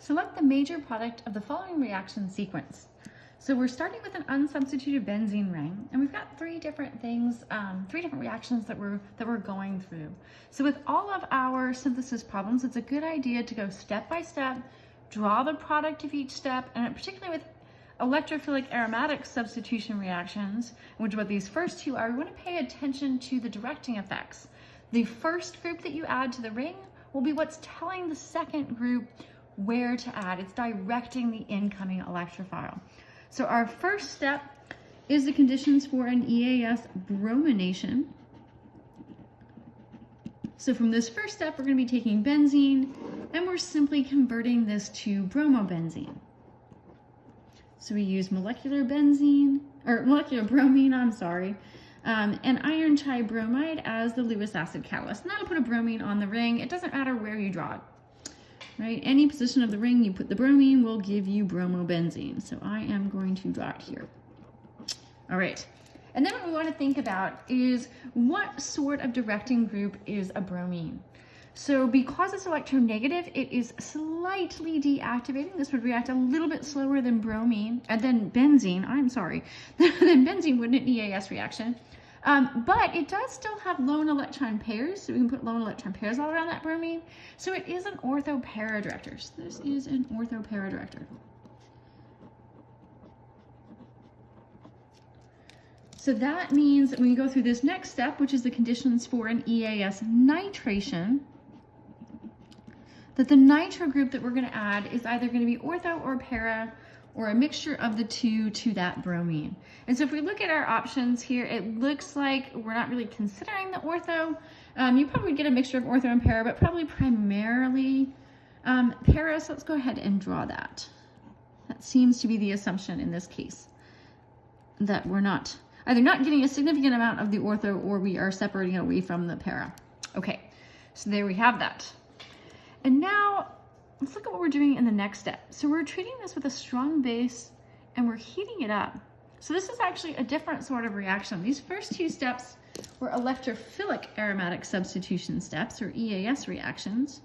Select the major product of the following reaction sequence. So we're starting with an unsubstituted benzene ring, and we've got three different things, three different reactions that we're going through. So with all of our synthesis problems, it's a good idea to go step by step, draw the product of each step, and particularly with electrophilic aromatic substitution reactions, which is what these first two are, we want to pay attention to the directing effects. The first group that you add to the ring will be what's telling the second group where to add. It's directing the incoming electrophile. So our first step is the conditions for an EAS bromination. So from this first step, we're going to be taking benzene and we're simply converting this to bromobenzene. So we use molecular bromine, and iron tribromide as the Lewis acid catalyst. And that'll put a bromine on the ring. It doesn't matter where you draw it. Right? Any position of the ring you put the bromine will give you bromobenzene. So I am going to draw it here. All right. And then what we want to think about is what sort of directing group is a bromine. So because it's electronegative, it is slightly deactivating. This would react a little bit slower than bromine, and then benzene, than benzene would in an EAS reaction. But it does still have lone electron pairs, so we can put lone electron pairs all around that bromine. So it is an ortho-para-director. So this is an ortho-para-director. So that means that when you go through this next step, which is the conditions for an EAS nitration, that the nitro group that we're going to add is either going to be ortho or para, or a mixture of the two to that bromine. And so if we look at our options here, it looks like we're not really considering the ortho. You probably get a mixture of ortho and para, but probably primarily para. So let's go ahead and draw that. That seems to be the assumption in this case, that we're not either not getting a significant amount of the ortho or we are separating away from the para. Okay, so there we have that. And now let's look at what we're doing in the next step. So we're treating this with a strong base and we're heating it up. So this is actually a different sort of reaction. These first two steps were electrophilic aromatic substitution steps, or EAS reactions.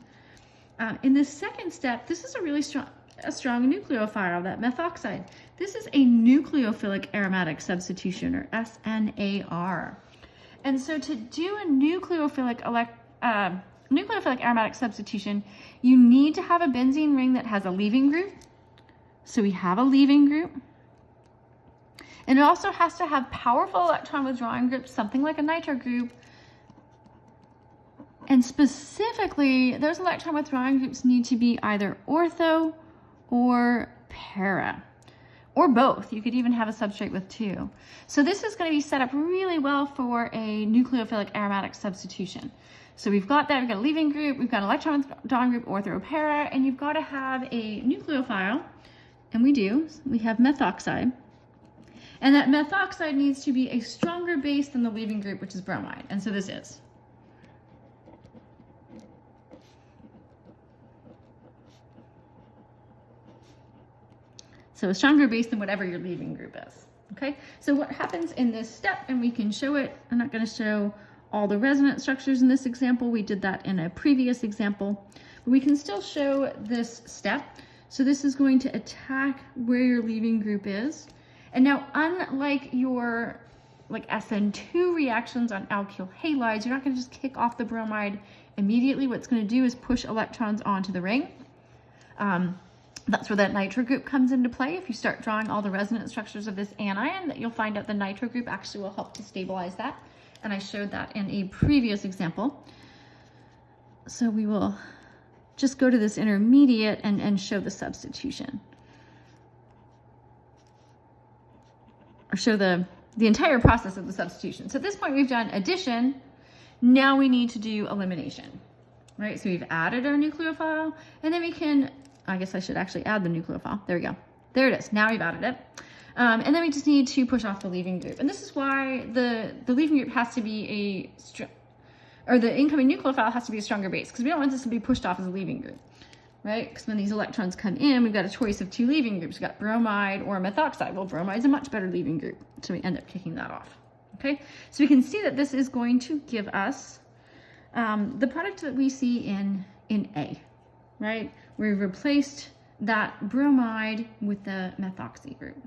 In this second step, this is a really strong nucleophile, that methoxide. This is a nucleophilic aromatic substitution, or SNAR. And so to do a nucleophilic aromatic substitution, you need to have a benzene ring that has a leaving group. So we have a leaving group. And it also has to have powerful electron withdrawing groups, something like a nitro group. And specifically, those electron withdrawing groups need to be either ortho or para, or both. You could even have a substrate with two. So this is going to be set up really well for a nucleophilic aromatic substitution. So we've got that, we've got a leaving group, we've got an electron withdrawing group, ortho or para, and you've got to have a nucleophile, and we do. We have methoxide. And that methoxide needs to be a stronger base than the leaving group, which is bromide. And so this is. So a stronger base than whatever your leaving group is. Okay, so what happens in this step, and we can show it, I'm not going to show all the resonance structures in this example. We did that in a previous example, but we can still show this step. So this is going to attack where your leaving group is. And now, unlike your SN2 reactions on alkyl halides, you're not going to just kick off the bromide immediately. What it's going to do is push electrons onto the ring. That's where that nitro group comes into play. If you start drawing all the resonance structures of this anion, that you'll find out the nitro group actually will help to stabilize that. And I showed that in a previous example. So we will just go to this intermediate and show the substitution. Or show the entire process of the substitution. So at this point we've done addition. Now we need to do elimination, right? So we've added our nucleophile, and then we can, I guess I should actually add the nucleophile. There we go. There it is. Now we've added it. And then we just need to push off the leaving group. And this is why the leaving group has to be the incoming nucleophile has to be a stronger base, because we don't want this to be pushed off as a leaving group, right? Because when these electrons come in, we've got a choice of two leaving groups. We've got bromide or methoxide. Well, bromide's a much better leaving group, so we end up kicking that off, okay? So we can see that this is going to give us the product that we see in A, right? We've replaced that bromide with the methoxy group.